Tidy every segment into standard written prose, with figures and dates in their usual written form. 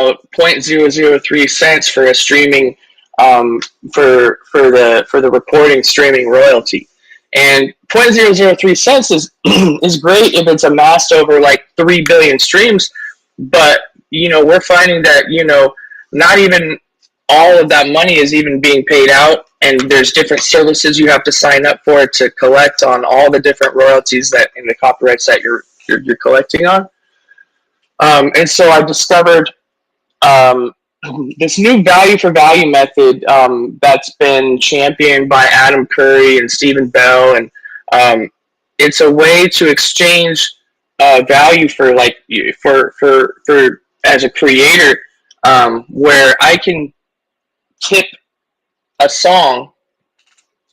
0.003 cents for a streaming for the recording streaming royalty. And 0.003 cents is is great if it's amassed over like 3 billion streams, but we're finding that not even all of that money is even being paid out, and there's different services you have to sign up for to collect on all the different royalties that in the copyrights that you're collecting on. And so I discovered this new value for value method that's been championed by Adam Curry and Stephen Bell, and it's a way to exchange value for like for as a creator, where I can tip a song.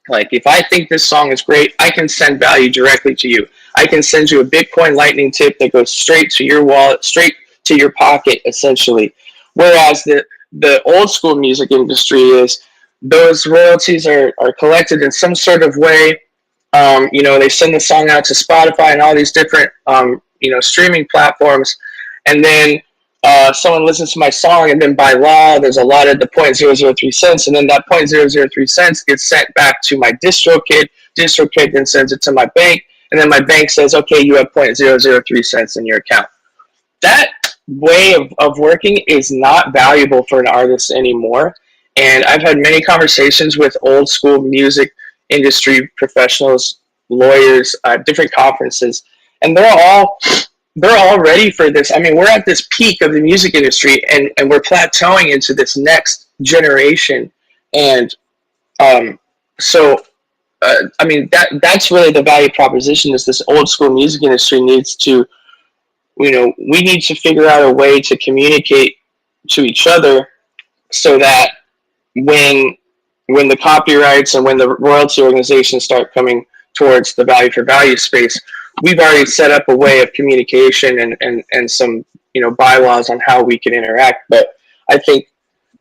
Like if I think this song is great, I can send value directly to you. I can send you a Bitcoin Lightning tip that goes straight to your wallet, straight to your pocket, essentially. Whereas the old school music industry is those royalties are collected in some sort of way. They send the song out to Spotify and all these different streaming platforms, and then someone listens to my song, and then by law, there's a lot of the 0.003 cents, and then that 0.003 cents gets sent back to my DistroKid. DistroKid then sends it to my bank, and then my bank says, okay, you have 0.003 cents in your account. That way of working is not valuable for an artist anymore. And I've had many conversations with old school music industry professionals, lawyers, different conferences, and they're all ready for this. I mean, we're at this peak of the music industry, and we're plateauing into this next generation. And that's really the value proposition, is this old school music industry needs to, we need to figure out a way to communicate to each other so that when the copyrights and when the royalty organizations start coming towards the value for value space, we've already set up a way of communication and some bylaws on how we can interact. But I think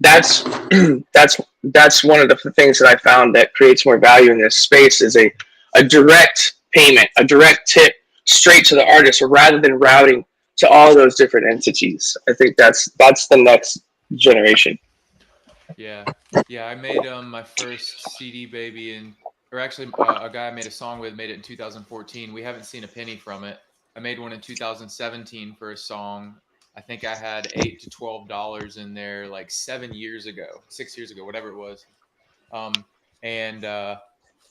that's one of the things that I found that creates more value in this space is a direct payment, a direct tip straight to the artist, rather than routing to all those different entities. I think that's the next generation. Yeah. I made my first CD baby or actually a guy I made a song with made it in 2014. We haven't seen a penny from it. I made one in 2017 for a song. I think I had $8 to $12 in there like 6 years ago, whatever it was.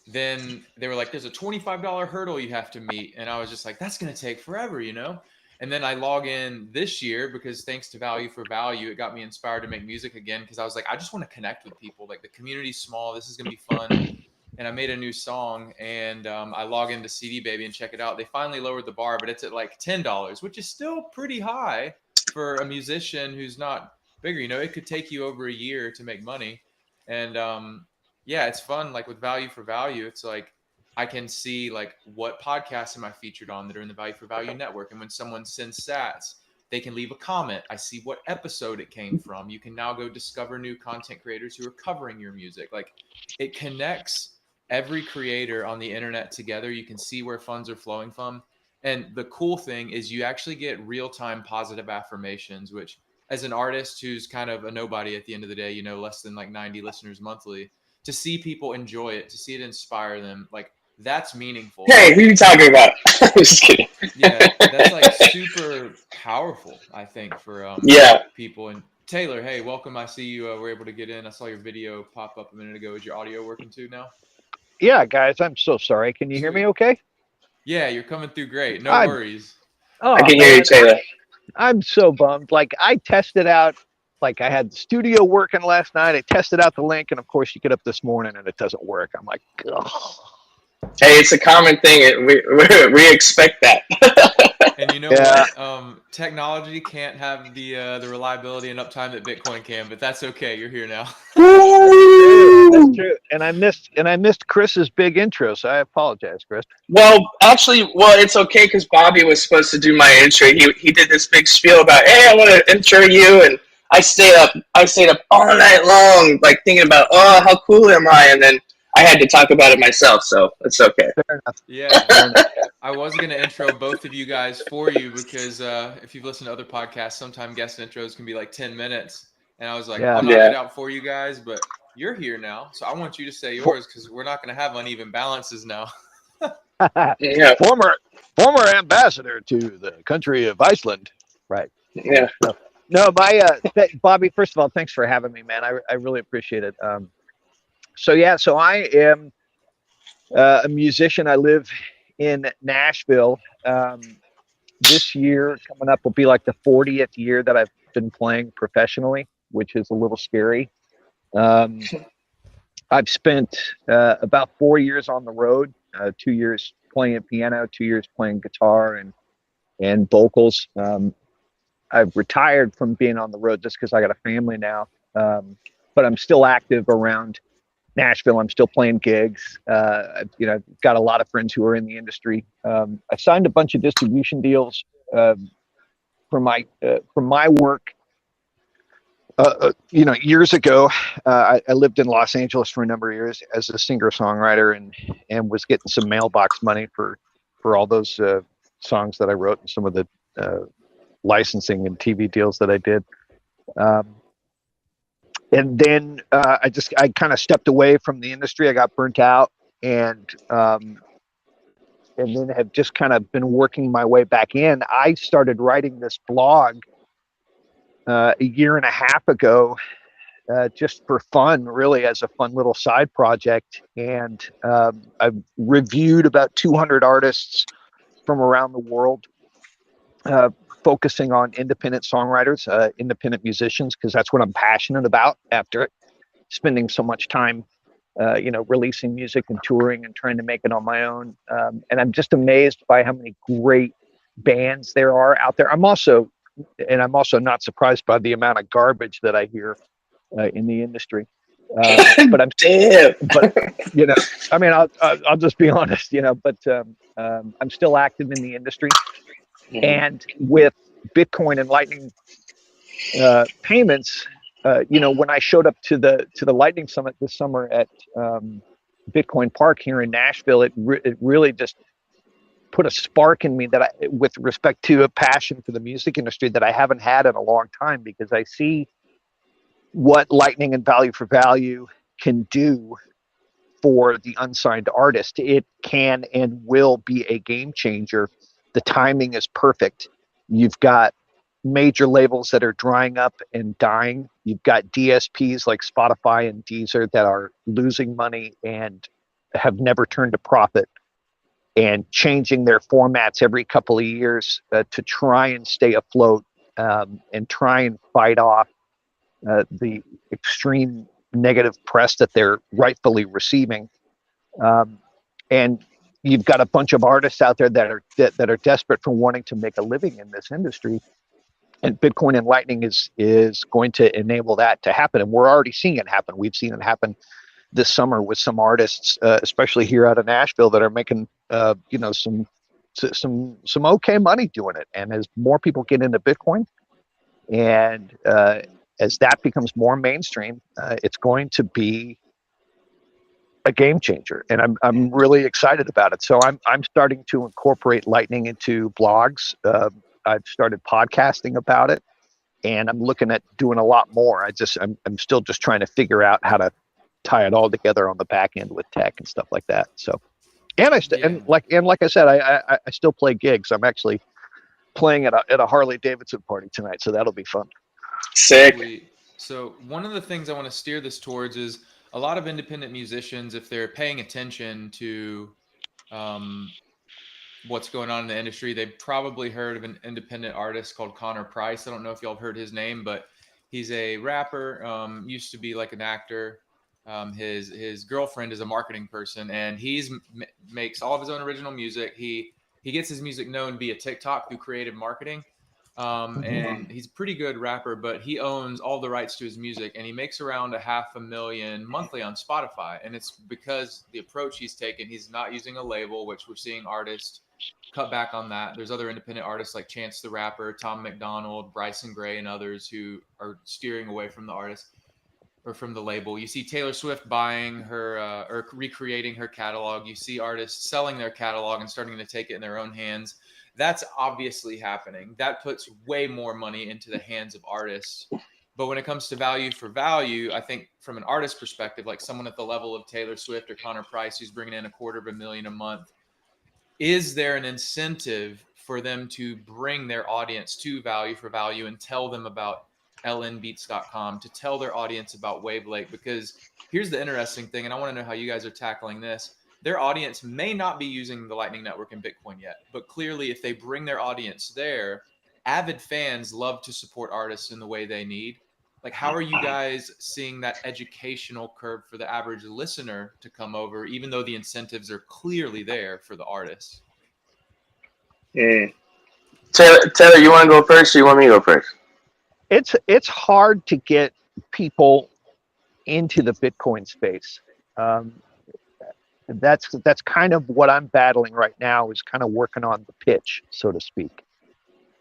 Then they were like, there's a $25 hurdle you have to meet. And I was just like, that's going to take forever, And then I log in this year because thanks to Value for Value, it got me inspired to make music again, because I was like, I just want to connect with people. Like the community's small. This is going to be fun. And I made a new song, and I log into CD Baby and check it out. They finally lowered the bar, but it's at like $10, which is still pretty high for a musician who's not bigger. It could take you over a year to make money. And it's fun. Like with Value for Value, it's like I can see like what podcasts am I featured on that are in the Value for Value network. And when someone sends sats, they can leave a comment. I see what episode it came from. You can now go discover new content creators who are covering your music. Like it connects every creator on the internet together. You can see where funds are flowing from. And the cool thing is you actually get real-time positive affirmations, which as an artist who's kind of a nobody at the end of the day, less than like 90 listeners monthly, to see people enjoy it, to see it inspire them, like that's meaningful. Hey, who are you talking about? I'm just kidding. Yeah, that's like super powerful, I think, for people. And Taylor, hey, welcome. I see you were able to get in. I saw your video pop up a minute ago. Is your audio working too now? Yeah, guys, I'm so sorry. Can you hear me okay? Yeah, you're coming through great. No worries. I can hear you, Taylor. I'm so bummed. Like, I tested out, like, I had the studio working last night. I tested out the link, and of course, you get up this morning and it doesn't work. I'm like, ugh. Hey, it's a common thing. We expect that. And you know what? Technology can't have the reliability and uptime that Bitcoin can, but that's okay. You're here now. That's true. And I missed Chris's big intro, so I apologize, Chris. Well, actually, it's okay because Bobby was supposed to do my intro. He did this big spiel about, hey, I want to intro you, and I stayed up all night long, like thinking about, how cool am I? And then I had to talk about it myself, so it's okay. Fair enough. Yeah. I was going to intro both of you guys for you because if you've listened to other podcasts, sometimes guest intros can be like 10 minutes. And I was like, Yeah. I'll knock Yeah. it out for you guys, but you're here now. So I want you to say For- yours because we're not going to have uneven balances now. Yeah. former ambassador to the country of Iceland. Right. Yeah. No, Bobby, first of all, thanks for having me, man. I really appreciate it. So I am a musician. I live in Nashville. This year coming up will be like the 40th year that I've been playing professionally, which is a little scary. Um, I've spent about 4 years on the road, 2 years playing piano, 2 years playing guitar and vocals. I've retired from being on the road just because I got a family now, but I'm still active around Nashville. I'm still playing gigs. I've got a lot of friends who are in the industry. I signed a bunch of distribution deals for my work. Years ago, I lived in Los Angeles for a number of years as a singer-songwriter, and was getting some mailbox money for all those songs that I wrote and some of the licensing and TV deals that I did. And then I kind of stepped away from the industry. I got burnt out, and then have just kind of been working my way back in. I started writing this blog a year and a half ago, just for fun, really, as a fun little side project. And I've reviewed about 200 artists from around the world, uh, focusing on independent songwriters, independent musicians, because that's what I'm passionate about after spending so much time, releasing music and touring and trying to make it on my own. And I'm just amazed by how many great bands there are out there. I'm also not surprised by the amount of garbage that I hear in the industry. But I'm, Damn. but I mean, I'll just be honest, But I'm still active in the industry, and with Bitcoin and Lightning payments, when I showed up to the Lightning Summit this summer at Bitcoin Park here in Nashville, it really just put a spark in me with respect to a passion for the music industry that I haven't had in a long time, because I see what Lightning and Value4Value can do for the unsigned artist. It can and will be a game changer. The timing is perfect. You've got major labels that are drying up and dying. You've got DSPs like Spotify and Deezer that are losing money and have never turned a profit, and changing their formats every couple of years to try and stay afloat, and try and fight off the extreme negative press that they're rightfully receiving. And you've got a bunch of artists out there that are desperate for wanting to make a living in this industry, and Bitcoin and Lightning is going to enable that to happen. And we're already seeing it happen. We've seen it happen this summer with some artists, especially here out of Nashville, that are making some okay money doing it. And as more people get into Bitcoin, and as that becomes more mainstream, it's going to be a game changer, and I'm really excited about it. So I'm starting to incorporate Lightning into blogs. I've started podcasting about it, and I'm looking at doing a lot more. I'm still just trying to figure out how to tie it all together on the back end with tech and stuff like that. So, and like I said, I still play gigs. I'm actually playing at a Harley Davidson party tonight, so that'll be fun. Sick. Sweet. So one of the things I want to steer this towards is a lot of independent musicians, if they're paying attention to um, what's going on in the industry, they've probably heard of an independent artist called Connor Price. I don't know if y'all have heard his name, but he's a rapper. Used to be like an actor. His girlfriend is a marketing person, and makes all of his own original music. He gets his music known via TikTok through creative marketing. And he's a pretty good rapper, but he owns all the rights to his music, and he makes around $500,000 monthly on Spotify. And it's because the approach he's taken, he's not using a label, which we're seeing artists cut back on that. There's other independent artists like Chance the Rapper, Tom McDonald, Bryson Gray, and others who are steering away from the artist. or from the label. You see Taylor Swift buying her or recreating her catalog. You see artists selling their catalog and starting to take it in their own hands. That's obviously happening. That puts way more money into the hands of artists. But when it comes to value for value, I think from an artist perspective, like someone at the level of Taylor Swift or Connor Price, who's bringing in $250,000 a month, is there an incentive for them to bring their audience to Value for Value and tell them about lnbeats.com, to tell their audience about Wavelake? Because here's the interesting thing, and I want to know how you guys are tackling this. Their audience may not be using the Lightning Network in Bitcoin yet, but clearly if they bring their audience there, avid fans love to support artists in the way they need. Like, how are you guys seeing that educational curve for the average listener to come over, even though the incentives are clearly there for the artists? Taylor, you want to go first or you want me to go first? It's hard to get people into the Bitcoin space. That's kind of what I'm battling right now, is kind of working on the pitch, so to speak.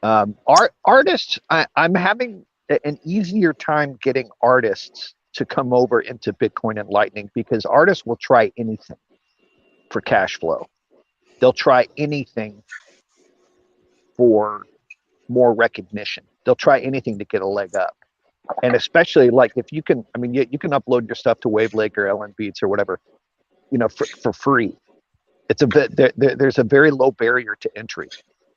Artists, I'm having an easier time getting artists to come over into Bitcoin and Lightning, because artists will try anything for cash flow. They'll try anything for more recognition. They'll try anything to get a leg up. And especially like if you can, I mean, you can upload your stuff to Wavelake or LN Beats or whatever, for free. It's a bit, there's a very low barrier to entry.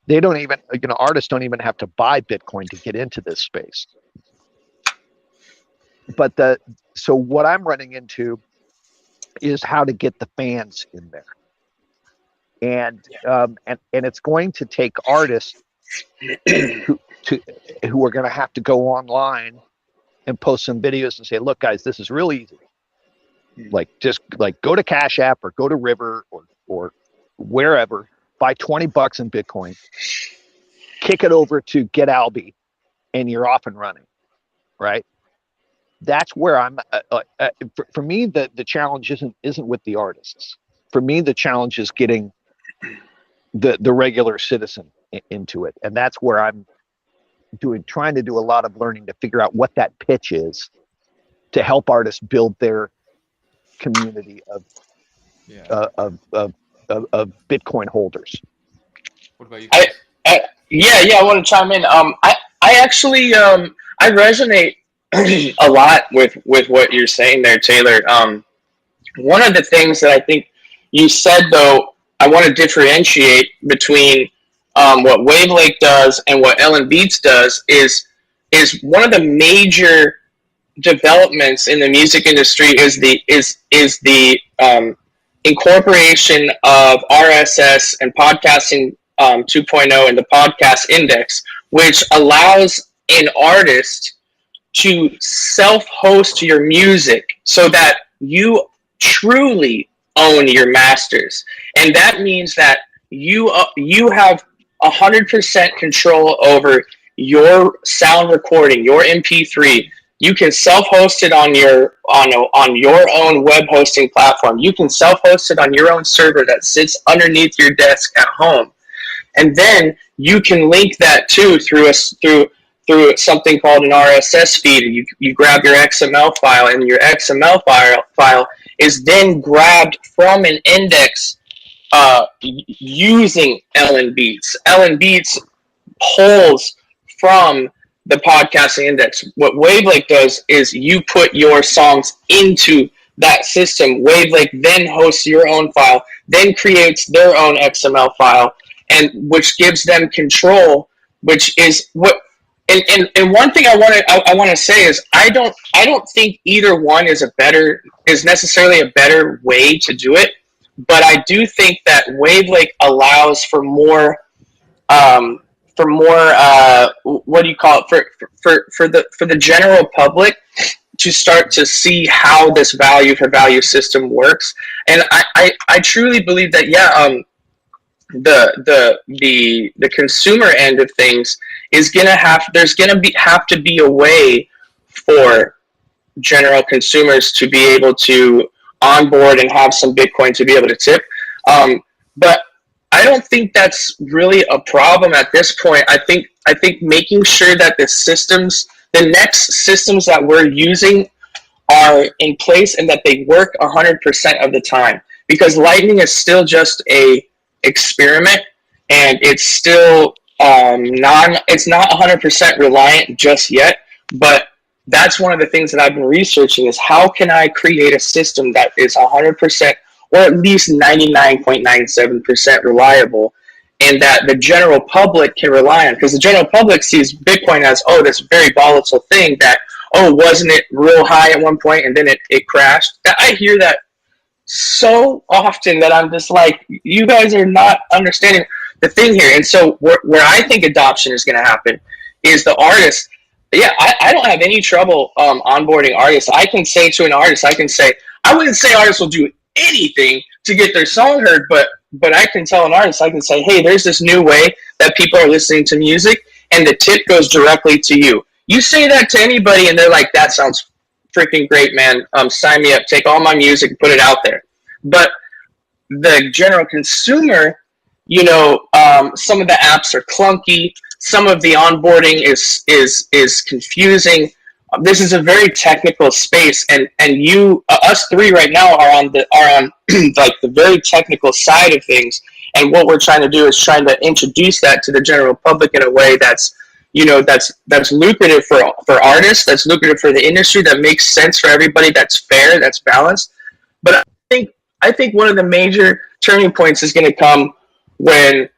They don't even, artists don't even have to buy Bitcoin to get into this space. But so what I'm running into is how to get the fans in there. And it's going to take artists who are going to have to go online and post some videos and say, look, guys, this is really easy. Like, just like go to Cash App or go to River or wherever, buy $20 in Bitcoin, kick it over to Get Alby, and you're off and running, right? That's where I'm. For me, the challenge isn't with the artists. For me, the challenge is getting the regular citizen into it, and that's where I'm trying to do a lot of learning to figure out what that pitch is to help artists build their community of Bitcoin holders. What about you guys? I want to chime in. I actually I resonate a lot with what you're saying there, Taylor. One of the things that I think you said, though, I want to differentiate between what Wavelake does and what Ellen Beats does is one of the major developments in the music industry is the incorporation of RSS and podcasting 2.0 and the podcast index, which allows an artist to self-host your music so that you truly own your masters. And that means that you have 100% control over your sound recording, your MP3. You can self-host it on your own web hosting platform. You can self-host it on your own server that sits underneath your desk at home. And then you can link that too through something called an RSS feed. You grab your XML file, and your XML file is then grabbed from an index using Ellen Beats. Ellen Beats pulls from the podcasting index. What Wavelake does is you put your songs into that system. Wavelake then hosts your own file, then creates their own XML file, and which gives them control. Which is what. And one thing I want to say is I don't think either one is necessarily a better way to do it, but I do think that Wavelake allows for more what do you call it, for the general public to start to see how this value for value system works. And I truly believe that the consumer end of things is there's gonna have to be a way for general consumers to be able to onboard and have some Bitcoin to be able to tip. But I don't think that's really a problem at this point. I think making sure that the next systems that we're using are in place and that they work 100% of the time, because Lightning is still just a experiment, and it's still it's not 100% reliant just yet. But that's one of the things that I've been researching, is how can I create a system that is 100% or at least 99.97% reliable, and that the general public can rely on, because the general public sees Bitcoin as, oh, this very volatile thing that, oh, wasn't it real high at one point and then it crashed. I hear that so often that I'm just like, you guys are not understanding the thing here. And so where I think adoption is going to happen is the artist. Yeah, I don't have any trouble onboarding artists. I can say to an artist, I wouldn't say artists will do anything to get their song heard, but I can tell an artist, I can say, hey, there's this new way that people are listening to music, and the tip goes directly to you. You say that to anybody, and they're like, that sounds freaking great, man. Sign me up. Take all my music, put it out there. But the general consumer, some of the apps are clunky. Some of the onboarding is confusing. This is a very technical space, and us three right now are on like the very technical side of things. And what we're trying to do is trying to introduce that to the general public in a way that's lucrative for artists, that's lucrative for the industry, that makes sense for everybody, that's fair, that's balanced. But I think one of the major turning points is going to come when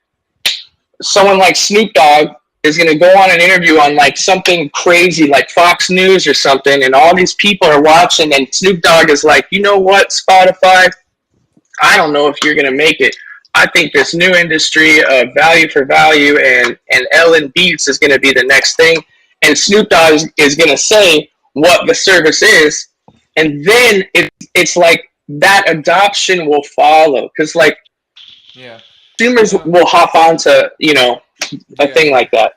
someone like Snoop Dogg is going to go on an interview on like something crazy like Fox News or something, and all these people are watching, and Snoop Dogg is like, you know what, Spotify, I don't know if you're going to make it. I think this new industry of value for value and Ellen Beats is going to be the next thing. And Snoop Dogg is going to say what the service is. And then it's like that adoption will follow. Because like consumers will hop onto, a thing like that.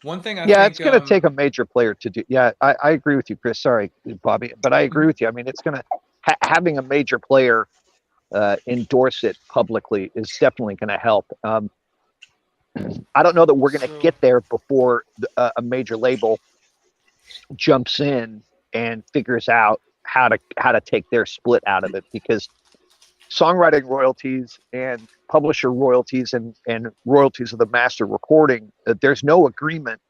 One thing I think, it's going to take a major player to do. Yeah, I agree with you, Chris. Sorry, Bobby. But I agree with you. I mean, it's going to having a major player endorse it publicly is definitely going to help. I don't know that we're going to get there before a major label jumps in and figures out how to take their split out of it, because songwriting royalties and publisher royalties and royalties of the master recording, there's no agreement,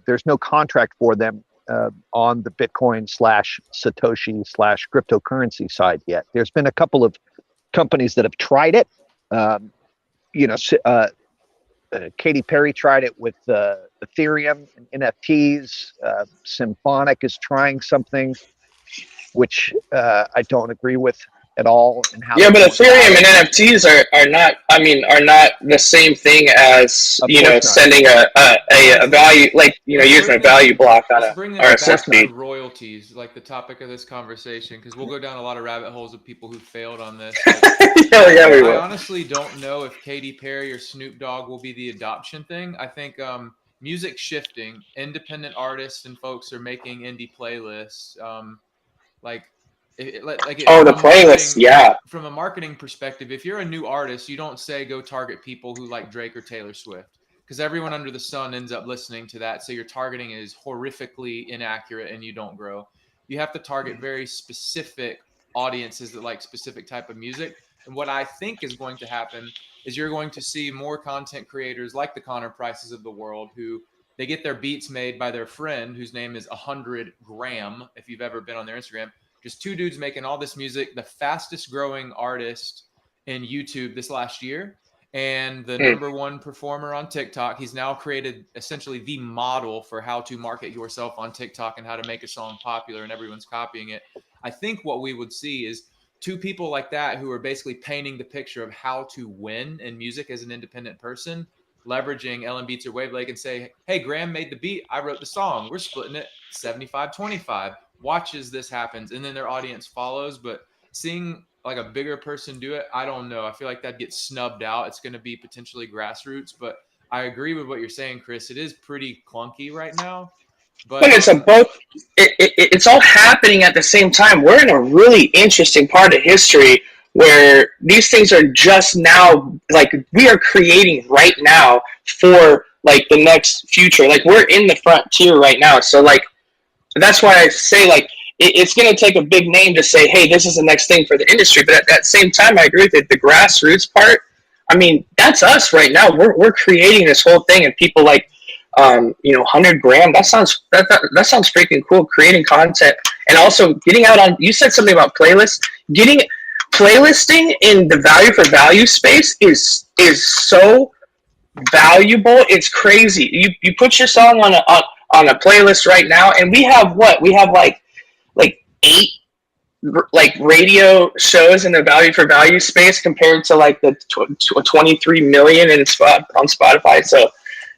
there's no contract for them on the Bitcoin /Satoshi /cryptocurrency side yet. There's been a couple of companies that have tried it. Katy Perry tried it with Ethereum and NFTs. Symphonic is trying something which I don't agree with at all. And how but Ethereum and NFTs are not the same thing as sending a value, like using a value block on a RSS feed. Royalties, like the topic of this conversation, because we'll go down a lot of rabbit holes of people who failed on this. I honestly don't know if Katy Perry or Snoop Dogg will be the adoption thing. I think music shifting, independent artists and folks are making indie playlists. The playlists, yeah. From a marketing perspective, if you're a new artist, you don't say go target people who like Drake or Taylor Swift, because everyone under the sun ends up listening to that. So your targeting is horrifically inaccurate and you don't grow. You have to target very specific audiences that like specific type of music. And what I think is going to happen is you're going to see more content creators like the Connor Prices of the world, who they get their beats made by their friend whose name is 100 Gram. If you've ever been on their Instagram, just two dudes making all this music, the fastest growing artist in YouTube this last year, and the number one performer on TikTok. He's now created essentially the model for how to market yourself on TikTok and how to make a song popular, and everyone's copying it. I think what we would see is two people like that who are basically painting the picture of how to win in music as an independent person, leveraging Ellen Beats or Wavelake, and say, hey, Graham made the beat, I wrote the song, we're splitting it 75-25. Watch as this happens, and then their audience follows. But seeing like a bigger person do it, I don't know. I feel like that gets snubbed out. It's going to be potentially grassroots, but I agree with what you're saying, Chris. It is pretty clunky right now. But it's all happening at the same time. We're in a really interesting part of history where these things are just now, like, we are creating right now for like the next future. Like, we're in the frontier right now. So like, that's why I say, like, it's going to take a big name to say, hey, this is the next thing for the industry. But at that same time, I agree with it. The grassroots part, I mean, that's us right now. We're creating this whole thing, and people like, 100 gram. That sounds freaking cool. Creating content and also getting out on. You said something about playlists. Playlisting in the value for value space is so valuable. It's crazy. You put your song on a playlist right now, and we have what? We have like 8 like radio shows in the value for value space compared to like the 23 million on Spotify. So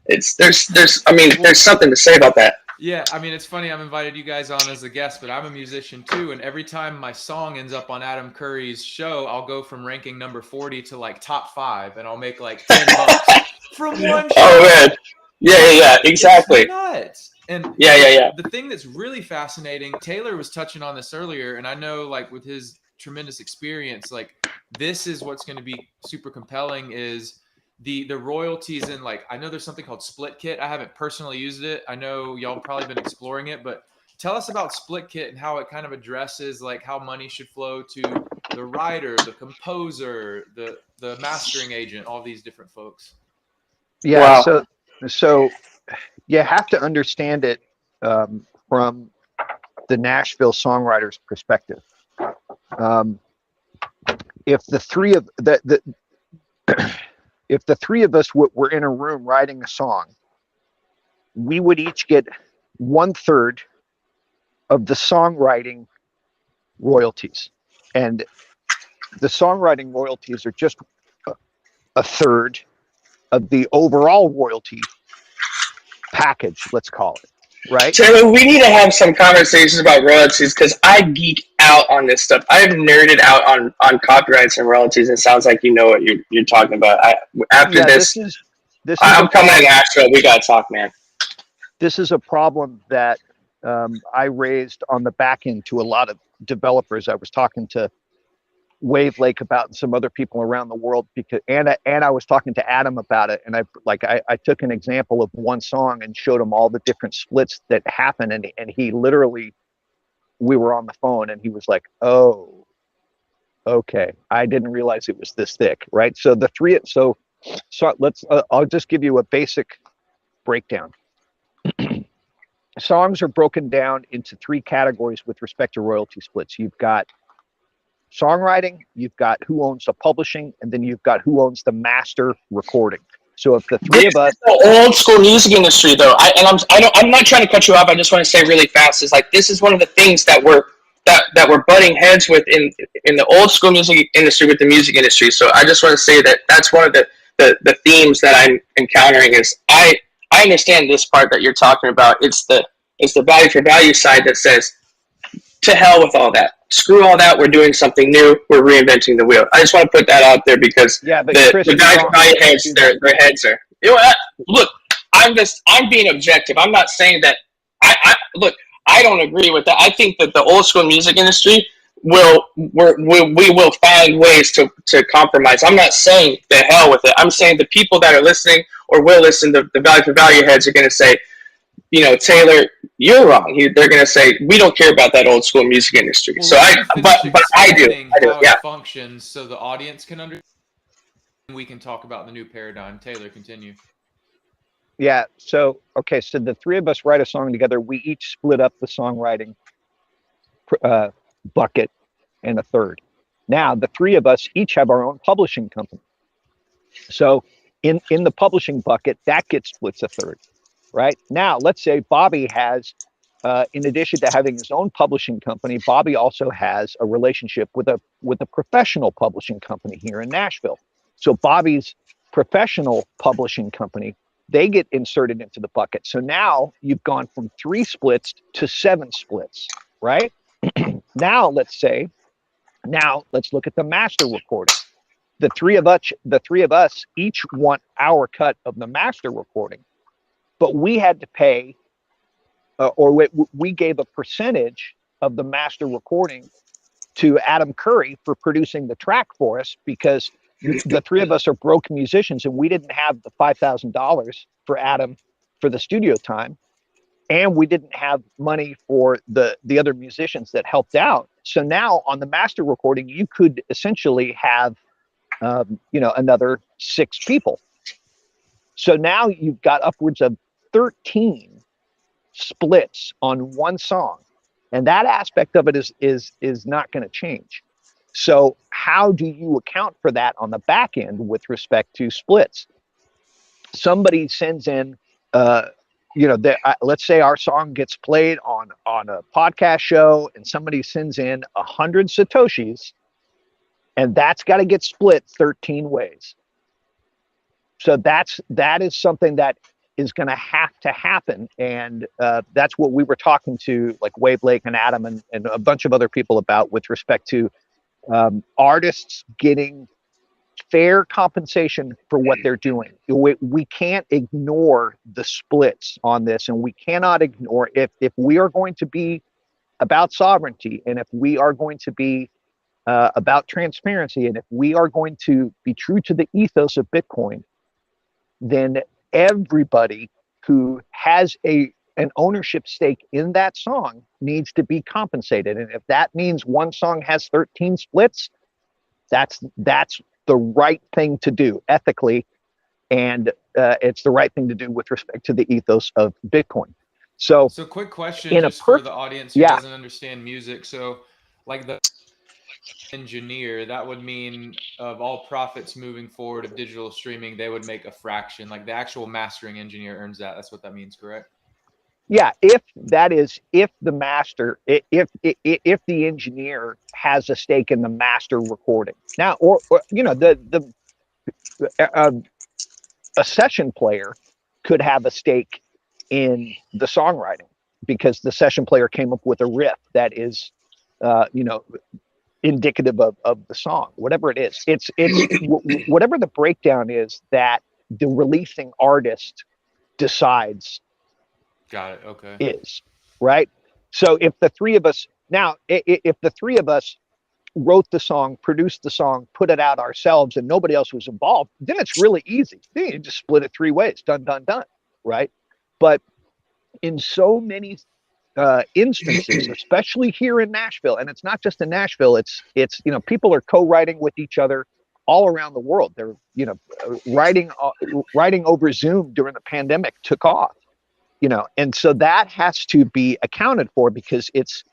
there's something to say about that. Yeah, I mean, it's funny. I've invited you guys on as a guest, but I'm a musician too. And every time my song ends up on Adam Curry's show, I'll go from ranking number 40 to like top 5, and I'll make like $10 from one show. Oh man, yeah, exactly. It's nuts. And yeah. The thing that's really fascinating, Taylor was touching on this earlier, and I know like with his tremendous experience, like this is what's going to be super compelling is the royalties. And like I know there's something called Split Kit. I haven't personally used it. I know y'all probably been exploring it, but tell us about Split Kit and how it kind of addresses like how money should flow to the writer, the composer, the mastering agent, all these different folks. Yeah. Wow. So you have to understand it from the Nashville songwriter's perspective. If the three of us were in a room writing a song, we would each get 1/3 of the songwriting royalties, and the songwriting royalties are just a third of the overall royalty package, let's call it, right? Taylor, we need to have some conversations about royalties because I geek out on this stuff. I've nerded out on copyrights and royalties. It sounds like you know what you're talking about. This I'm coming to Nashville. We gotta talk, man. This is a problem that I raised on the back end to a lot of developers. I was talking to Wave Lake about and some other people around the world because and I was talking to Adam about it, and I took an example of one song and showed him all the different splits that happen, and he literally, we were on the phone and he was like, oh, okay, I didn't realize it was this thick, right? So let's I'll just give you a basic breakdown. Songs are broken down into 3 categories with respect to royalty splits. You've got songwriting, you've got who owns the publishing, and then you've got who owns the master recording. So if the three of us, the old school music industry, though, I'm not trying to cut you off. I just want to say really fast is like this is one of the things that we're butting heads with in the old school music industry with the music industry. So I just want to say that that's one of the themes that I'm encountering is I understand this part that you're talking about. It's the value for value side that says to hell with all that. Screw all that. We're doing something new. We're reinventing the wheel. I just want to put that out there because the value heads, their heads are. You know what? Look, I'm being objective. I'm not saying that. I don't agree with that. I think that the old school music industry we will find ways to compromise. I'm not saying the hell with it. I'm saying the people that are listening or will listen to the value for value heads are going to say, Taylor, you're wrong. They're going to say, we don't care about that old school music industry. Well, so I do. How yeah. it functions so the audience can understand. We can talk about the new paradigm. Taylor, continue. Yeah. So the 3 of us write a song together. We each split up the songwriting bucket and a third. Now the 3 of us each have our own publishing company. So in the publishing bucket, that gets splits a third. Right now, let's say Bobby has, in addition to having his own publishing company, Bobby also has a relationship with a professional publishing company here in Nashville. So Bobby's professional publishing company, they get inserted into the bucket. So now you've gone from 3 splits to 7 splits, right? Now let's look at the master recording. The three of us each want our cut of the master recording. But we had to pay, we gave a percentage of the master recording to Adam Curry for producing the track for us because the 3 of us are broke musicians and we didn't have the $5,000 for Adam for the studio time. and we didn't have money for the other musicians that helped out. So now on the master recording, you could essentially have another 6 people. So now you've got upwards of 13 splits on one song, and that aspect of it is not going to change. So how do you account for that on the back end with respect to splits? Somebody sends in, let's say our song gets played on a podcast show, and somebody sends in 100 satoshis, and that's got to get split 13 ways. So that is something that is going to happen, and that's what we were talking to like Wave Lake and Adam and a bunch of other people about with respect to artists getting fair compensation for what they're doing. We can't ignore the splits on this, and we cannot ignore if we are going to be about sovereignty, and if we are going to be about transparency, and if we are going to be true to the ethos of Bitcoin, then everybody who has an ownership stake in that song needs to be compensated. And if that means one song has 13 splits, that's the right thing to do ethically, and it's the right thing to do with respect to the ethos of Bitcoin. So quick question just for the audience who doesn't understand music. So like the engineer, that would mean of all profits moving forward of digital streaming, they would make a fraction. Like the actual mastering engineer earns that. That's what that means, correct? Yeah, if the master, if the engineer has a stake in the master recording now, or a session player could have a stake in the songwriting because the session player came up with a riff that is, indicative of the song, whatever it is. It's whatever the breakdown is that the releasing artist decides. Got it. Okay. Is right. So if the three of us wrote the song, produced the song, put it out ourselves, and nobody else was involved, then it's really easy. Then you just split it 3 ways. Done. Right. But in so many instances, especially here in Nashville, and it's not just in Nashville, it's people are co-writing with each other all around the world. They're writing over Zoom during the pandemic took off, and so that has to be accounted for, because it's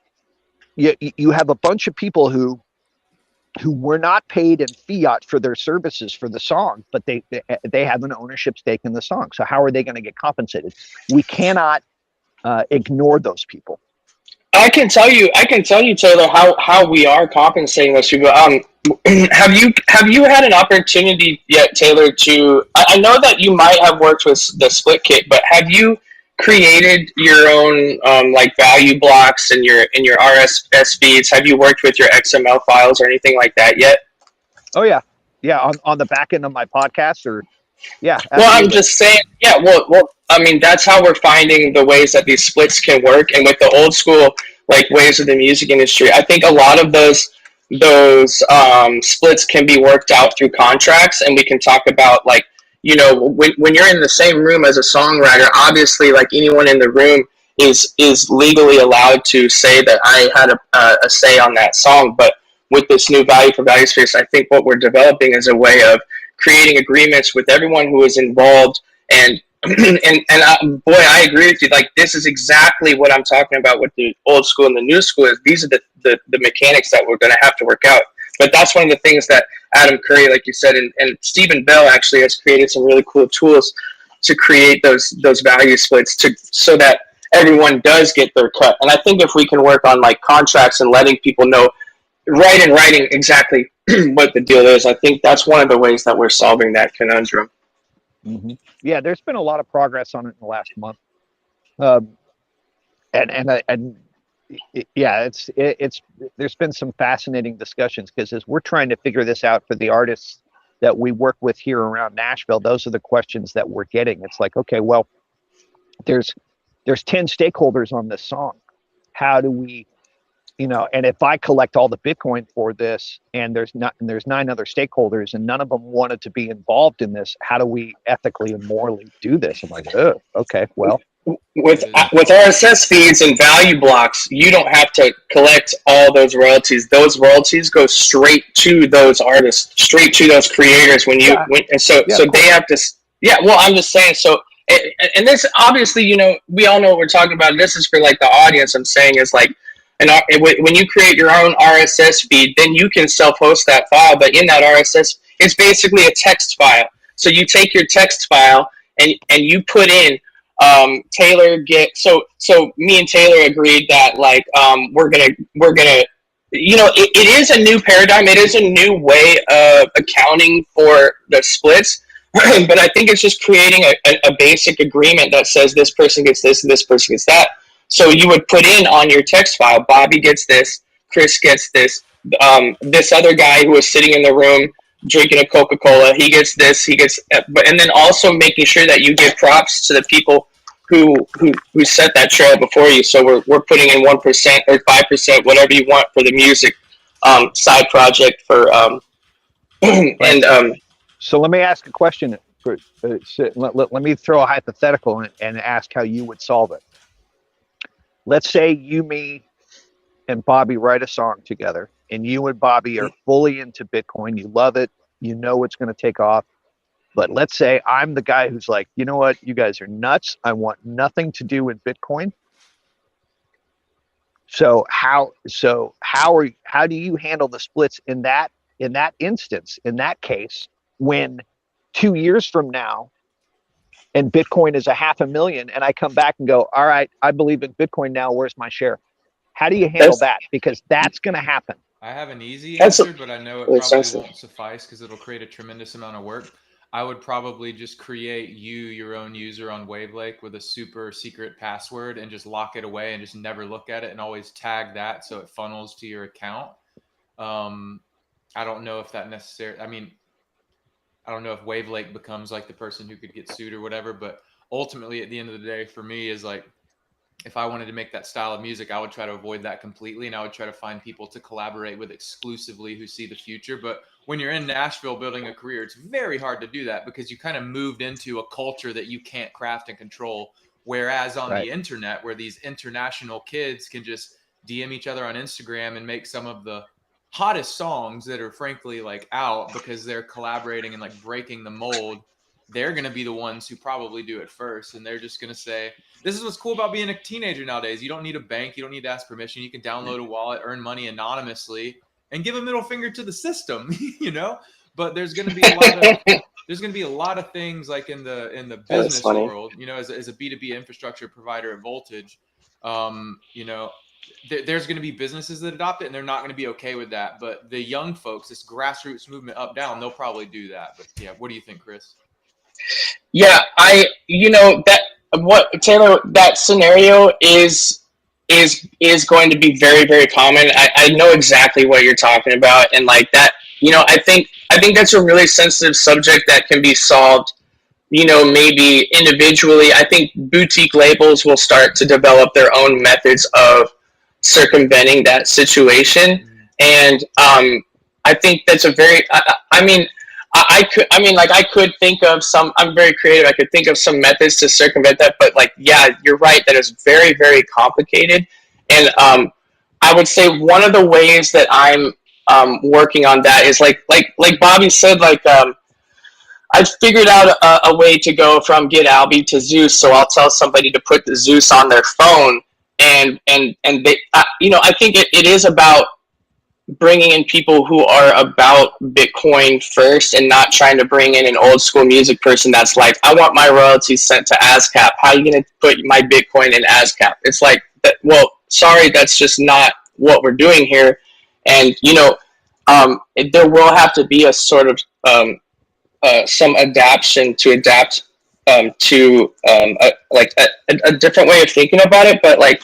you have a bunch of people who were not paid in fiat for their services for the song, but they have an ownership stake in the song. So how are they going to get compensated? We cannot ignore those people. I can tell you, Taylor, how we are compensating those people. Have you had an opportunity yet, Taylor, to? I know that you might have worked with the Split Kit, but have you created your own like value blocks in your RSS feeds? Have you worked with your XML files or anything like that yet? Oh yeah, on the back end of my podcast, or yeah. Absolutely. Well, I'm just saying, yeah. Well, I mean, that's how we're finding the ways that these splits can work, and with the old school like ways of the music industry, I think a lot of those splits can be worked out through contracts, and we can talk about like, when you're in the same room as a songwriter, obviously, like anyone in the room is legally allowed to say that I had a say on that song. But with this new value for value space, I think what we're developing is a way of creating agreements with everyone who is involved. And boy, I agree with you. Like, this is exactly what I'm talking about with the old school and the new school. Is these are the mechanics that we're going to have to work out. But that's one of the things that Adam Curry, like you said, and Stephen Bell actually has created some really cool tools to create those value splits so that everyone does get their cut. And I think if we can work on like contracts and letting people know right in writing exactly what the deal is, I think that's one of the ways that we're solving that conundrum. Mm-hmm. Yeah, there's been a lot of progress on it in the last month, yeah, it's there's been some fascinating discussions, because as we're trying to figure this out for the artists that we work with here around Nashville, those are the questions that we're getting. It's like, okay, well, there's 10 stakeholders on this song. How do we, and if I collect all the Bitcoin for this, and there's 9 other stakeholders and none of them wanted to be involved in this, how do we ethically and morally do this? I'm like, oh, okay, well, with RSS feeds and value blocks, you don't have to collect all those royalties. Those royalties go straight to those artists, straight to those creators. So they have to. Yeah, well, I'm just saying. So, and this obviously, we all know what we're talking about. This is for like the audience. I'm saying is like, when you create your own RSS feed, then you can self-host that file. But in that RSS, it's basically a text file. So you take your text file and you put in Taylor so me and Taylor agreed that like we're gonna it is a new paradigm. It is a new way of accounting for the splits. But I think it's just creating a basic agreement that says this person gets this and this person gets that. So you would put in on your text file, Bobby gets this, Chris gets this, this other guy who was sitting in the room drinking a Coca-Cola, he gets this, and then also making sure that you give props to the people who set that trail before you. So we're putting in 1% or 5%, whatever you want for the music side project for and So let me ask a question. Let me throw a hypothetical and ask how you would solve it. Let's say you, me, and Bobby write a song together, and you and Bobby are fully into Bitcoin. You love it. You know it's going to take off. But let's say I'm the guy who's like, you know what? You guys are nuts. I want nothing to do with Bitcoin. So how do you handle the splits in that instance, in that case, when 2 years from now and Bitcoin is $500,000 and I come back and go, all right, I believe in Bitcoin now, where's my share? How do you handle that? Because that's going to happen. I have an easy answer, but I know it probably won't suffice because it'll create a tremendous amount of work. I would probably just create your own user on Wavelake with a super secret password and just lock it away and just never look at it and always tag that so it funnels to your account. I don't know if that necessarily, I don't know if Wavelake becomes like the person who could get sued or whatever, but ultimately at the end of the day for me is like, if I wanted to make that style of music, I would try to avoid that completely. And I would try to find people to collaborate with exclusively who see the future. But when you're in Nashville building a career, it's very hard to do that because you kind of moved into a culture that you can't craft and control. Whereas on the internet, where these international kids can just DM each other on Instagram and make some of the hottest songs that are frankly like out because they're collaborating and like breaking the mold, they're going to be the ones who probably do it first. And they're just going to say, this is what's cool about being a teenager nowadays. You don't need a bank. You don't need to ask permission. You can download a wallet, earn money anonymously, and give a middle finger to the system, But there's going to be a lot of things like in the business world, as a B2B infrastructure provider at Voltage, there's going to be businesses that adopt it and they're not going to be okay with that. But the young folks, this grassroots movement up, down, they'll probably do that. But yeah, what do you think, Chris? Yeah, Taylor, that scenario is going to be very, very common. I know exactly what you're talking about, and like that, I think that's a really sensitive subject that can be solved, maybe individually. I think boutique labels will start to develop their own methods of circumventing that situation, and I think that's a very. I could think of some. I'm very creative. I could think of some methods to circumvent that, but like, yeah, you're right. That is very, very complicated, and I would say one of the ways that I'm working on that is like Bobby said, like I've figured out a way to go from Get Albie to Zeus. So I'll tell somebody to put the Zeus on their phone, and they, I think it is about bringing in people who are about Bitcoin first and not trying to bring in an old school music person that's like, I want my royalties sent to ASCAP. How are you going to put my Bitcoin in ASCAP? It's like, well, sorry, that's just not what we're doing here. And, there will have to be a sort of some adaptation to adapt to a different way of thinking about it. But like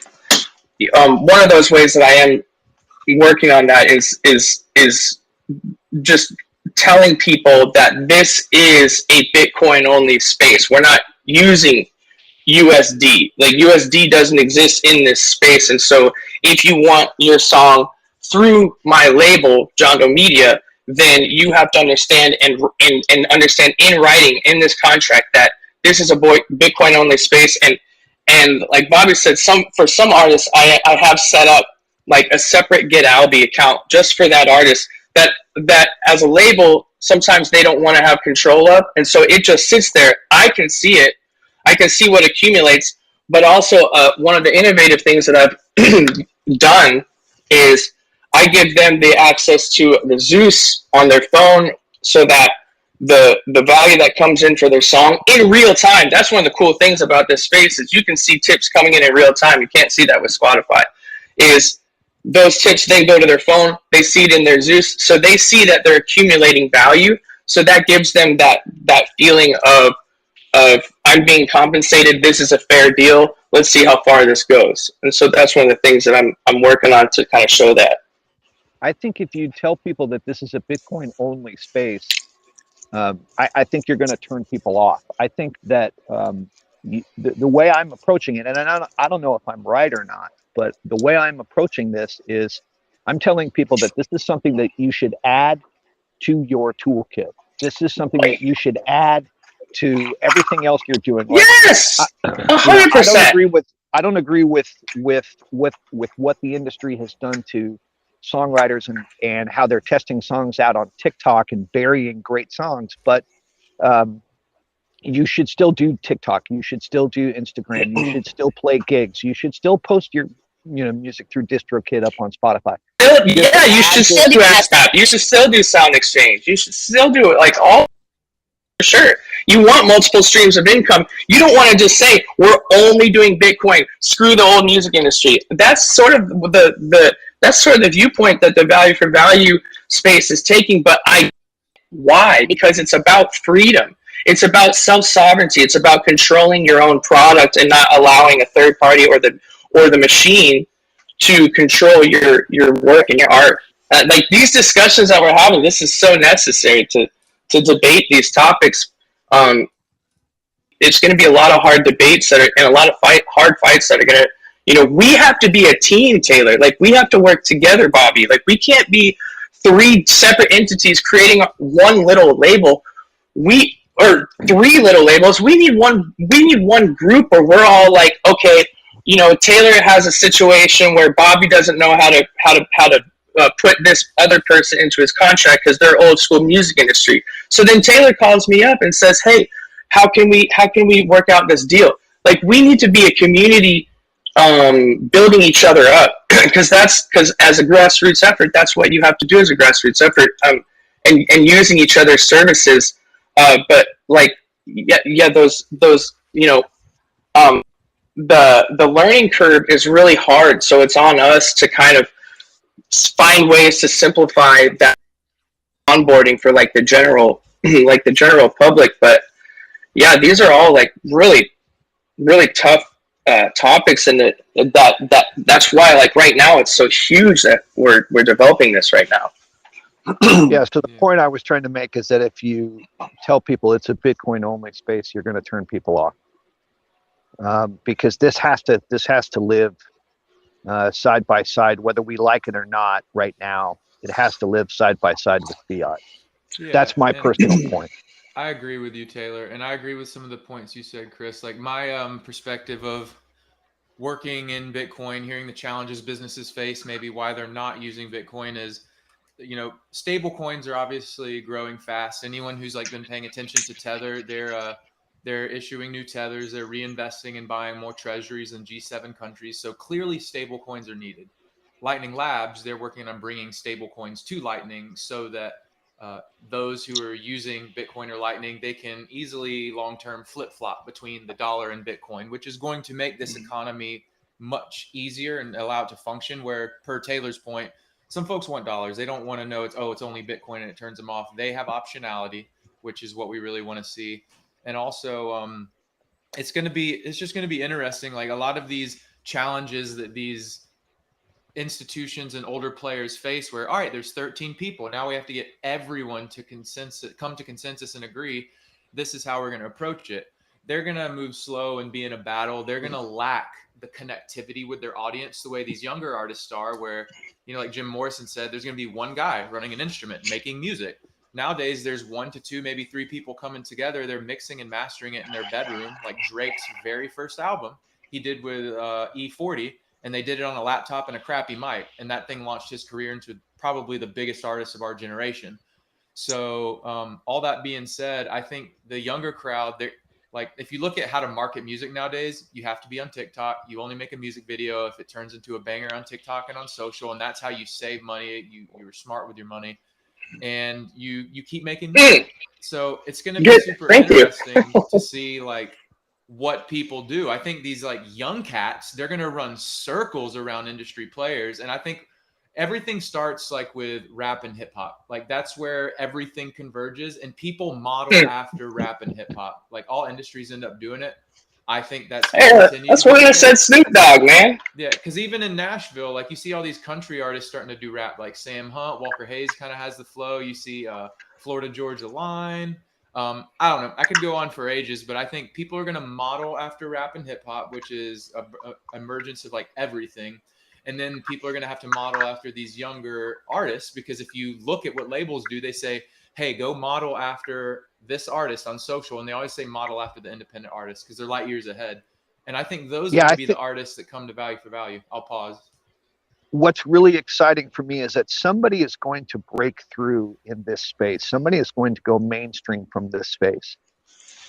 one of those ways that I am working on that is just telling people that this is a Bitcoin only space. We're not using USD. Like USD doesn't exist in this space. And so if you want your song through my label, John Doe Media, then you have to understand and understand in writing in this contract that this is a Bitcoin only space. And like Bobby said, for some artists, I have set up like a separate Get Alby account just for that artist that as a label, sometimes they don't want to have control of. And so it just sits there. I can see it. I can see what accumulates. But also one of the innovative things that I've done is I give them the access to the Zeus on their phone so that the value that comes in for their song in real time. That's one of the cool things about this space is you can see tips coming in real time. You can't see that with Spotify. Is those tips then go to their phone, they see it in their Zeus, so they see that they're accumulating value. So that gives them that feeling of I'm being compensated. This is a fair deal. Let's see how far this goes. And so that's one of the things that I'm working on to kind of show that. I think if you tell people that this is a Bitcoin only space, I think you're going to turn people off. I think that the way I'm approaching it, and I don't know if I'm right or not, but the way I'm approaching this is I'm telling people that this is something that you should add to your toolkit. This is something that you should add to everything else you're doing. Like, Yes, 100%. I don't agree with what the industry has done to songwriters and how they're testing songs out on TikTok and burying great songs. But you should still do TikTok. You should still do Instagram. You should still play gigs. You should still post your music through DistroKid up on Spotify. Yeah, you should still do ASCAP. You should still do Sound Exchange. You should still do it like all for sure. You want multiple streams of income. You don't want to just say we're only doing Bitcoin. Screw the old music industry. That's sort of the viewpoint that the value for value space is taking. But why? Because it's about freedom. It's about self-sovereignty. It's about controlling your own product and not allowing a third party or the machine to control your work and your art. Like these discussions that we're having, this is so necessary to debate these topics. It's going to be a lot of hard debates and a lot of hard fights that are going to, we have to be a team, Taylor. Like we have to work together, Bobby. Like we can't be three separate entities creating one little label. Or three little labels. We need one group where we're all like, okay, Taylor has a situation where Bobby doesn't know how to put this other person into his contract because they're old school music industry. So then Taylor calls me up and says, hey, how can we work out this deal? Like we need to be a community building each other up because as a grassroots effort, that's what you have to do as a grassroots effort and using each other's services. But like, those the learning curve is really hard. So it's on us to kind of find ways to simplify that onboarding for like the general public. But yeah, these are all like really, really tough topics, and that's why like right now it's so huge that we're developing this right now. Yeah, so the point I was trying to make is that if you tell people it's a Bitcoin only space, you're going to turn people off because this has to live side by side, whether we like it or not. Right now, it has to live side by side with fiat. Yeah, that's my personal point. I agree with you, Taylor, and I agree with some of the points you said, Chris. Like my perspective of working in Bitcoin, hearing the challenges businesses face, maybe why they're not using Bitcoin is, stable coins are obviously growing fast. Anyone who's like been paying attention to Tether, they're issuing new tethers, they're reinvesting and buying more treasuries in G7 countries. So clearly stable coins are needed. Lightning Labs, they're working on bringing stable coins to Lightning so that those who are using Bitcoin or Lightning, they can easily long-term flip-flop between the dollar and Bitcoin, which is going to make this economy much easier and allow it to function. Where, per Taylor's point, some folks want dollars. They don't want to know it's only Bitcoin and it turns them off. They have optionality, which is what we really want to see. And also, it's just going to be interesting. Like a lot of these challenges that these institutions and older players face where, all right, there's 13 people. Now we have to get everyone to come to consensus and agree. This is how we're going to approach it. They're going to move slow and be in a battle. They're going to lack the connectivity with their audience the way these younger artists are, where, like Jim Morrison said, there's going to be one guy running an instrument, making music. Nowadays, there's 1 to 2, maybe 3 people coming together. They're mixing and mastering it in their bedroom, like Drake's very first album. he did with E40, and they did it on a laptop and a crappy mic, and that thing launched his career into probably the biggest artist of our generation. So all that being said, I think the younger crowd, they're like, if you look at how to market music nowadays, you have to be on TikTok. You only make a music video if it turns into a banger on TikTok and on social, and that's how you save money. You're smart with your money, and you keep making music. So it's going to be Good. super Thank you. interesting to see like what people do. I think these like young cats, they're going to run circles around industry players, and I think everything starts like with rap and hip hop. Like that's where everything converges, and people model after rap and hip hop. Like all industries end up doing it. I think that's going to Hey, continue to that's be why the I said case. Snoop Dogg, man. Yeah, because even in Nashville, like you see all these country artists starting to do rap, like Sam Hunt, Walker Hayes kind of has the flow. You see Florida Georgia Line. I don't know. I could go on for ages, but I think people are going to model after rap and hip hop, which is a emergence of like everything. And then people are going to have to model after these younger artists, because if you look at what labels do, they say, hey, go model after this artist on social. And they always say model after the independent artist because they're light years ahead. And I think those are Yeah, going I to be the think artists that come to Value4Value. I'll pause. what's really exciting for me is that somebody is going to break through in this space. Somebody is going to go mainstream from this space,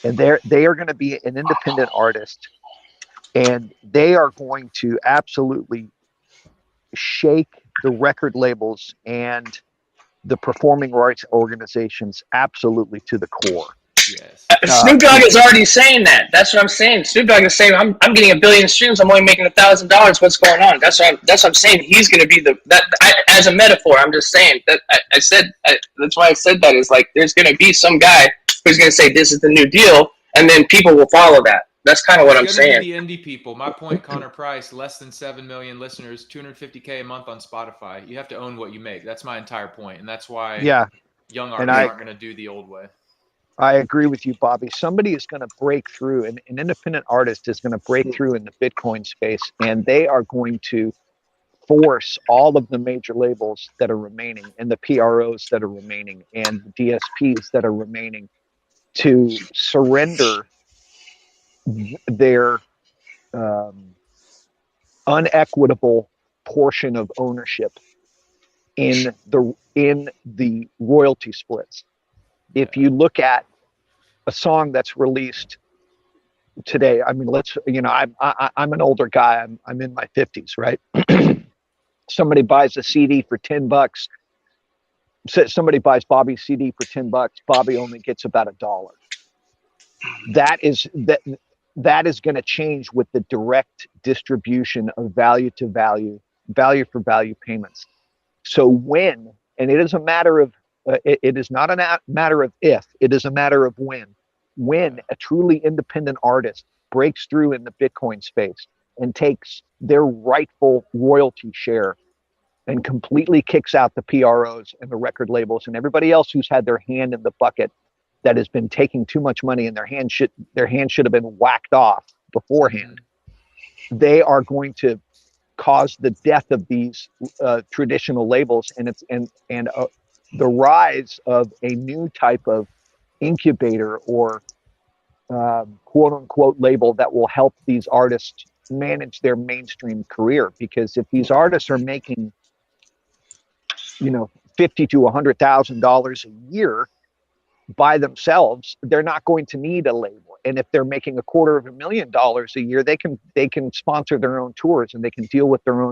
and they are going to be an independent artist, and they are going to absolutely shake the record labels and the performing rights organizations absolutely to the core. Yes. Snoop Dogg is already saying that. That's what I'm saying. Snoop Dogg is saying, I'm getting 1 billion streams. I'm only making $1,000. What's going on? That's what I'm saying. He's going to be as a metaphor. I'm just saying that that's why I said that is like there's going to be some guy who's going to say this is the new deal, and then people will follow that. That's kind of what It's I'm going to be saying. the indie people. My point, Connor Price, less than 7 million listeners, 250K a month on Spotify. You have to own what you make. That's my entire point. And that's why Yeah, young and artists aren't going to do the old way. I agree with you, Bobby. Somebody is going to break through, an independent artist is going to break through in the Bitcoin space, and they are going to force all of the major labels that are remaining and the PROs that are remaining and the DSPs that are remaining to surrender their um, unequitable portion of ownership in the royalty splits. If Yeah. you look at a song that's released today, I mean, I'm an older guy. I'm in my 50s, right? Somebody buys a CD for $10. Somebody buys Bobby's CD for $10. Bobby only gets about $1. That is going to change with the direct distribution of value for value payments. So when, and it is a matter of, it is not a matter of if, it is a matter of when a truly independent artist breaks through in the Bitcoin space and takes their rightful royalty share and completely kicks out the PROs and the record labels and everybody else who's had their hand in the bucket that has been taking too much money and their hand should have been whacked off beforehand. They are going to cause the death of these traditional labels and the rise of a new type of incubator or quote unquote label that will help these artists manage their mainstream career. Because if these artists are making, $50,000 to $100,000 a year by themselves, they're not going to need a label. And if they're making $250,000 a year, they can sponsor their own tours and they can deal with their own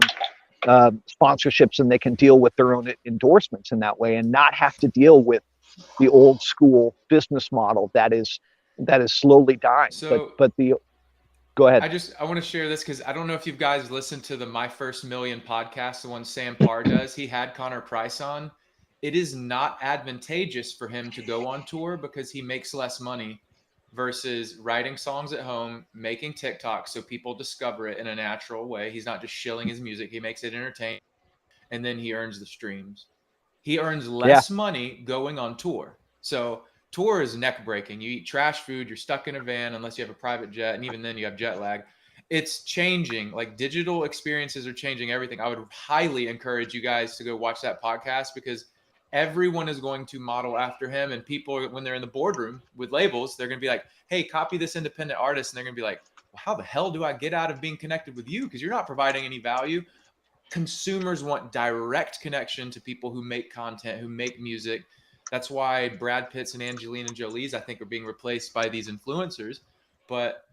sponsorships and they can deal with their own endorsements in that way and not have to deal with the old school business model that is slowly dying. So But the Go ahead. I want to share this because I don't know if you guys listened to the My First Million podcast, the one Sam Parr does. He had Connor Price on. It is not advantageous for him to go on tour because he makes less money versus writing songs at home, making TikTok so people discover it in a natural way. He's not just shilling his music, he makes it entertaining, and then he earns the streams. He earns Yeah. less money going on tour. So tour is neck breaking. You eat trash food, you're stuck in a van unless you have a private jet, and even then you have jet lag. It's changing. Like digital experiences are changing everything. I would highly encourage you guys to go watch that podcast because everyone is going to model after him. And people, when they're in the boardroom with labels, they're going to be like, hey, copy this independent artist. And they're going to be like, well, how the hell do I get out of being connected with you? Because you're not providing any value. Consumers want direct connection to people who make content, who make music. That's why Brad Pitt's and Angelina Jolie's, I think, are being replaced by these influencers. But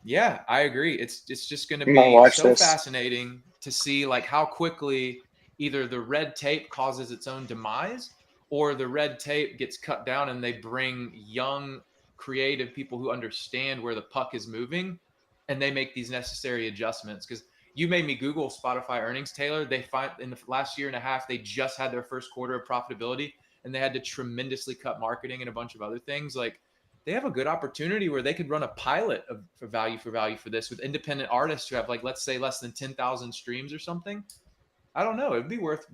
yeah, I agree. It's just going to I'm gonna be watch so this. fascinating to see like how quickly either the red tape causes its own demise, or the red tape gets cut down and they bring young, creative people who understand where the puck is moving, and they make these necessary adjustments. Because you made me Google Spotify earnings, Taylor. They find in the last year and a half, they just had their first quarter of profitability, and they had to tremendously cut marketing and a bunch of other things. Like, they have a good opportunity where they could run a pilot for value for this with independent artists who have, like, let's say less than 10,000 streams or something. I don't know. It'd be worth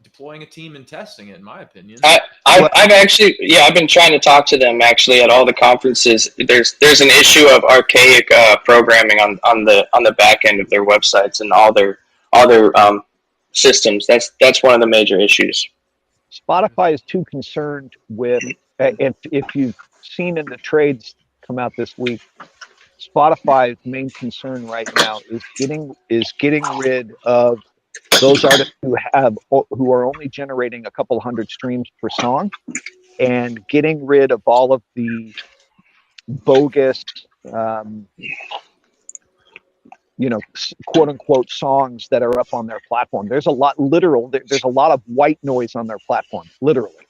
deploying a team and testing it, in my opinion. I've actually, yeah, I've been trying to talk to them actually at all the conferences. There's an issue of archaic programming on the back end of their websites and all their systems. That's one of the major issues. Spotify is too concerned with, if you've seen in the trades come out this week, Spotify's main concern right now is getting rid of those artists who are only generating a couple hundred streams per song, and getting rid of all of the bogus, um, quote unquote songs that are up on their platform. There's a lot there's a lot of white noise on their platform, literally.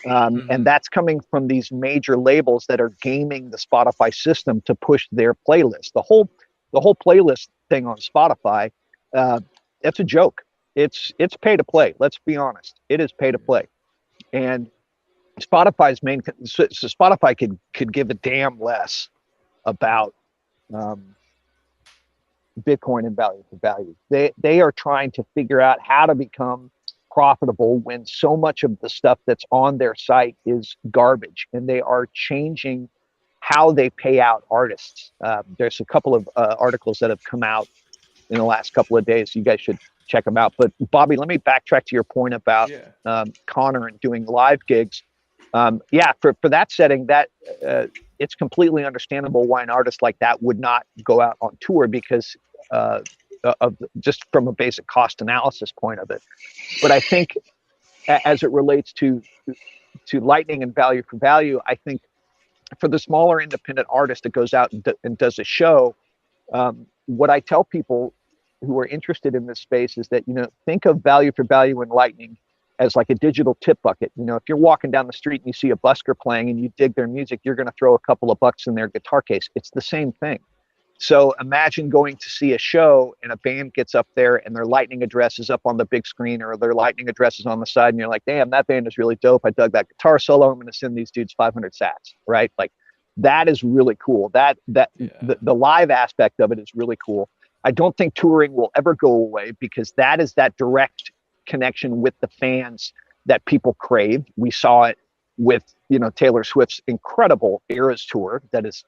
And that's coming from these major labels that are gaming the Spotify system to push their playlist. The whole playlist thing on Spotify, it's a joke. It's pay to play. Let's be honest. It is pay to play. And Spotify's main so Spotify could give a damn less about Bitcoin and value. They are trying to figure out how to become profitable when so much of the stuff that's on their site is garbage, and they are changing how they pay out artists. There's a couple of articles that have come out in the last couple of days. You guys should check them out. But Bobby, let me backtrack to your point about Connor and doing live gigs. Yeah, for that setting, that it's completely understandable why an artist like that would not go out on tour, because of just from a basic cost analysis point of it. But I think as it relates to Lightning and Value for Value, I think for the smaller independent artist that goes out and does a show, what I tell people who are interested in this space is that, think of Value for Value and Lightning as like a digital tip bucket. If you're walking down the street and you see a busker playing and you dig their music, you're going to throw a couple of bucks in their guitar case. It's the same thing. So imagine going to see a show and a band gets up there and their Lightning address is up on the big screen, or their Lightning address is on the side, and you're like, damn, that band is really dope. I dug that guitar solo. I'm going to send these dudes 500 sats, right? Like, that is really cool. The live aspect of it is really cool. I don't think touring will ever go away, because that is that direct connection with the fans that people crave. We saw it with Taylor Swift's incredible Eras tour that is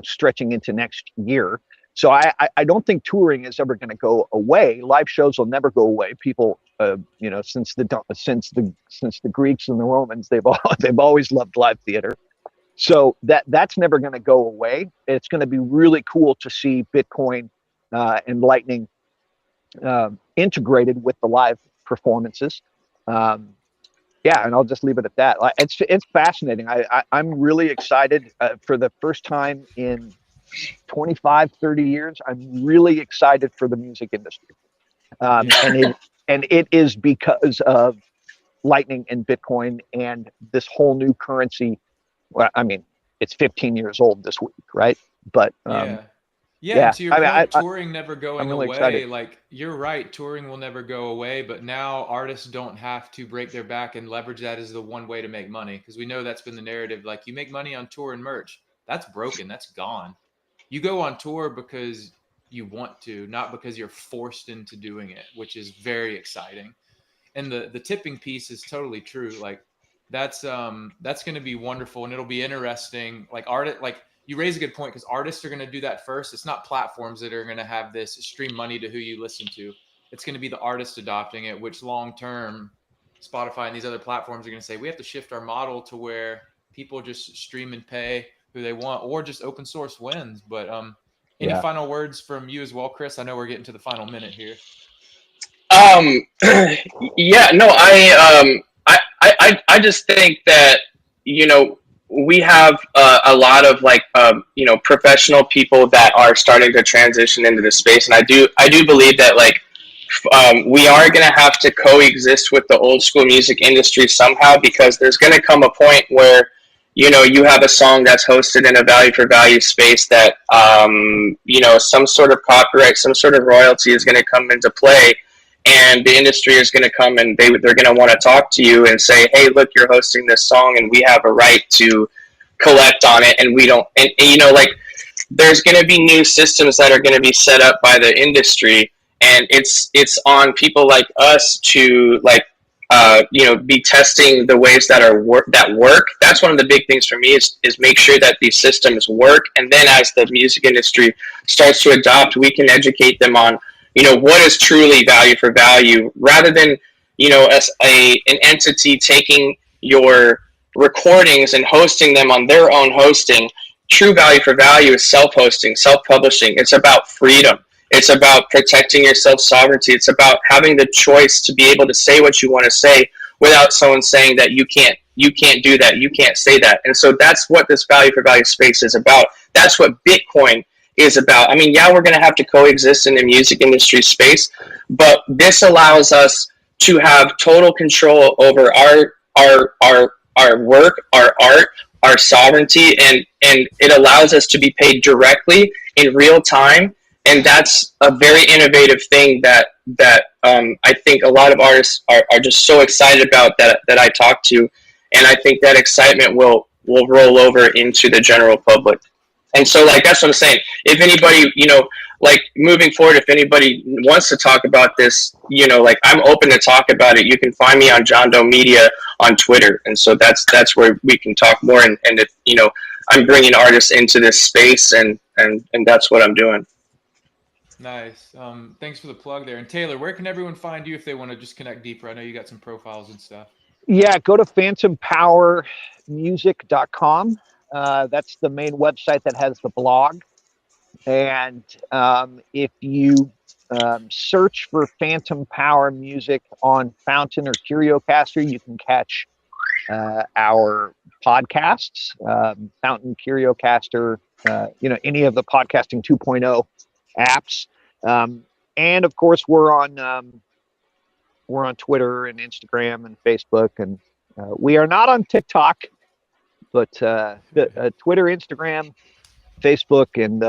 stretching into next year. So I don't think touring is ever going to go away. Live shows will never go away. People since the Greeks and the Romans, they've always loved live theater. So that's never going to go away. It's going to be really cool to see Bitcoin and Lightning integrated with the live performances. Yeah, and I'll just leave it at that. It's fascinating. I'm really excited for the first time in 25, 30 years. I'm really excited for the music industry. And it is because of Lightning and Bitcoin and this whole new currency. Well, I mean, it's 15 years old this week, right? But yeah. And to your point, touring never I'm going really away. excited. Like, you're right, touring will never go away. But now artists don't have to break their back and leverage that as the one way to make money, because we know that's been the narrative. Like, you make money on tour and merch. That's broken. That's gone. You go on tour because you want to, not because you're forced into doing it, which is very exciting. And the tipping piece is totally true. Like, that's going to be wonderful, and it'll be interesting. Like, you raise a good point, because artists are going to do that first. It's not platforms that are going to have this stream money to who you listen to. It's going to be the artist adopting it, which long term, Spotify and these other platforms are going to say, we have to shift our model to where people just stream and pay who they want, or just open source wins. But Any final words from you as well, Chris? I know we're getting to the final minute here. Yeah, no, I just think that, you know, we have a lot of like, you know, professional people that are starting to transition into the space. And I do believe that like, we are going to have to coexist with the old school music industry somehow, because there's going to come a point where, you know, you have a song that's hosted in a value for value space that, you know, some sort of copyright, some sort of royalty is going to come into play, and the industry is going to come and they're going to want to talk to you and say, hey, look, you're hosting this song and we have a right to collect on it, and we don't, and you know, like, there's going to be new systems that are going to be set up by the industry, and it's on people like us to like, you know, be testing the ways that work. That's one of the big things for me is make sure that these systems work, and then as the music industry starts to adopt, we can educate them on, you know, what is truly value for value, rather than, you know, as an entity taking your recordings and hosting them on their own hosting. True value for value is self-hosting, self-publishing. It's about freedom. It's about protecting your self-sovereignty. It's about having the choice to be able to say what you want to say without someone saying that you can't do that, you can't say that. And so that's what this value for value space is about. That's what Bitcoin is about. I mean, yeah, we're going to have to coexist in the music industry space, but this allows us to have total control over our work, our art, our sovereignty, and it allows us to be paid directly in real time. And that's a very innovative thing that I think a lot of artists are just so excited about, that I talk to, and I think that excitement will roll over into the general public. And so, like, that's what I'm saying. If anybody, you know, like, moving forward, if anybody wants to talk about this, you know, like, I'm open to talk about it. You can find me on John Doe Media on Twitter. And so that's where we can talk more. And if, you know, I'm bringing artists into this space, and that's what I'm doing. Nice. Thanks for the plug there. And Taylor, where can everyone find you if they want to just connect deeper? I know you got some profiles and stuff. Yeah, go to phantompowermusic.com. That's the main website that has the blog. And if you search for Phantom Power Music on Fountain or CurioCaster, you can catch our podcasts, Fountain, CurioCaster, you know, any of the podcasting 2.0 apps. And of course, we're on Twitter and Instagram and Facebook, and we are not on TikTok, but Twitter, Instagram, Facebook, and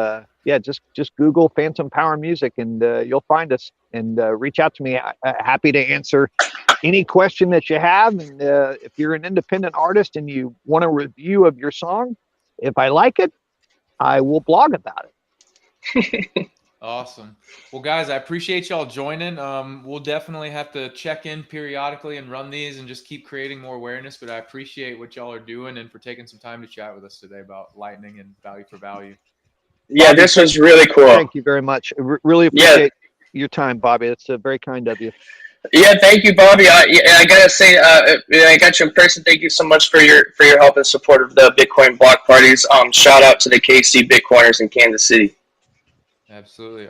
yeah, just Google Phantom Power Music, and you'll find us. And reach out to me. Happy to answer any question that you have. And if you're an independent artist and you want a review of your song, if I like it, I will blog about it. Awesome. Well, guys, I appreciate y'all joining. We'll definitely have to check in periodically and run these and just keep creating more awareness. But I appreciate what y'all are doing and for taking some time to chat with us today about Lightning and value for value. Yeah, Bobby, this was really cool. Thank you very much. Really appreciate your time, Bobby. It's very kind of you. Yeah, thank you, Bobby. I gotta say, I got you in person. Thank you so much for your help and support of the Bitcoin block parties. Shout out to the KC Bitcoiners in Kansas City. Absolutely.